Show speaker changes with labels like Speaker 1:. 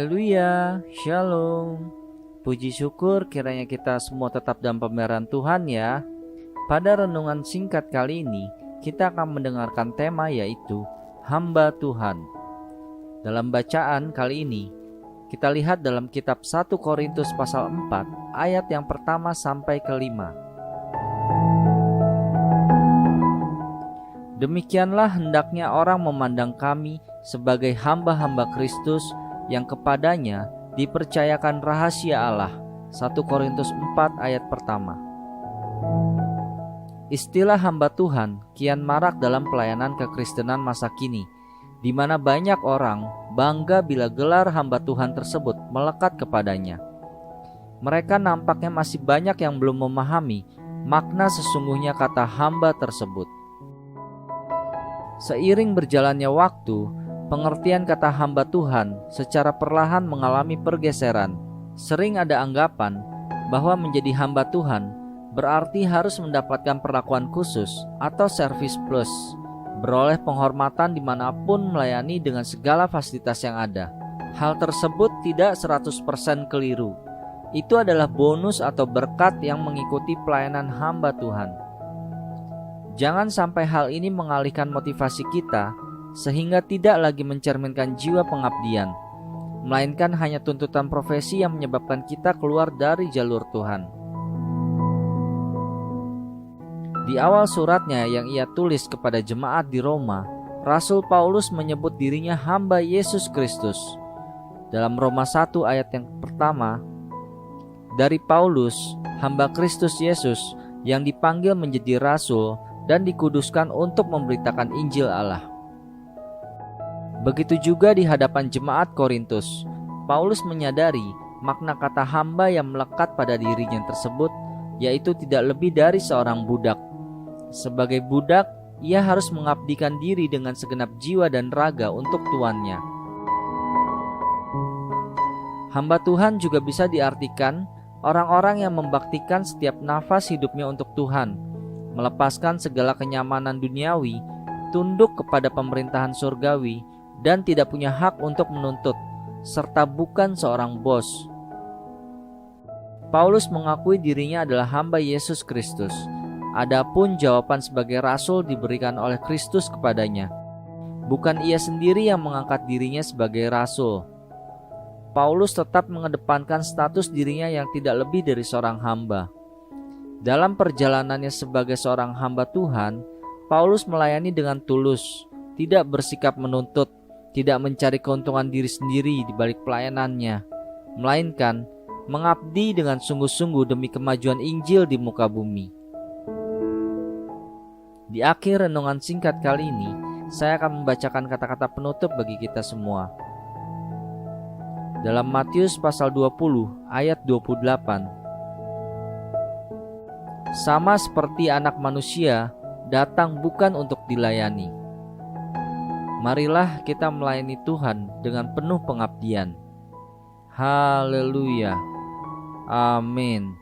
Speaker 1: Haleluya, Shalom. Puji syukur kiranya kita semua tetap dalam pemeliharaan Tuhan ya. Pada renungan singkat kali ini, kita akan mendengarkan tema yaitu Hamba Tuhan. Dalam bacaan kali ini, kita lihat dalam kitab 1 Korintus pasal 4 ayat yang pertama sampai ke-5. Demikianlah hendaknya orang memandang kami sebagai hamba-hamba Kristus yang kepadanya dipercayakan rahasia Allah. 1 Korintus 4 ayat pertama. Istilah hamba Tuhan kian marak dalam pelayanan kekristenan masa kini, di mana banyak orang bangga bila gelar hamba Tuhan tersebut melekat kepadanya. Mereka nampaknya masih banyak yang belum memahami makna sesungguhnya kata hamba tersebut. Seiring berjalannya waktu, pengertian kata hamba Tuhan secara perlahan mengalami pergeseran. Sering ada anggapan bahwa menjadi hamba Tuhan berarti harus mendapatkan perlakuan khusus atau service plus, beroleh penghormatan dimanapun, melayani dengan segala fasilitas yang ada. Hal tersebut tidak 100% keliru. Itu adalah bonus atau berkat yang mengikuti pelayanan hamba Tuhan. Jangan sampai hal ini mengalihkan motivasi kita sehingga tidak lagi mencerminkan jiwa pengabdian, melainkan hanya tuntutan profesi yang menyebabkan kita keluar dari jalur Tuhan. Di awal suratnya yang ia tulis kepada jemaat di Roma, Rasul Paulus menyebut dirinya hamba Yesus Kristus. Dalam Roma 1 ayat yang pertama, dari Paulus, hamba Kristus Yesus yang dipanggil menjadi rasul dan dikuduskan untuk memberitakan Injil Allah. Begitu juga di hadapan jemaat Korintus, Paulus menyadari makna kata hamba yang melekat pada dirinya tersebut, yaitu tidak lebih dari seorang budak. Sebagai budak, ia harus mengabdikan diri dengan segenap jiwa dan raga untuk tuannya. Hamba Tuhan juga bisa diartikan orang-orang yang membaktikan setiap nafas hidupnya untuk Tuhan, melepaskan segala kenyamanan duniawi, tunduk kepada pemerintahan surgawi, dan tidak punya hak untuk menuntut, serta bukan seorang bos. Paulus mengakui dirinya adalah hamba Yesus Kristus. Adapun jawaban sebagai rasul diberikan oleh Kristus kepadanya. Bukan ia sendiri yang mengangkat dirinya sebagai rasul. Paulus tetap mengedepankan status dirinya yang tidak lebih dari seorang hamba. Dalam perjalanannya sebagai seorang hamba Tuhan, Paulus melayani dengan tulus, tidak bersikap menuntut, tidak mencari keuntungan diri sendiri di balik pelayanannya, melainkan mengabdi dengan sungguh-sungguh demi kemajuan Injil di muka bumi. Di akhir renungan singkat kali ini, saya akan membacakan kata-kata penutup bagi kita semua. Dalam Matius pasal 20 ayat 28, sama seperti anak manusia datang bukan untuk dilayani. Marilah kita melayani Tuhan dengan penuh pengabdian. Haleluya. Amin.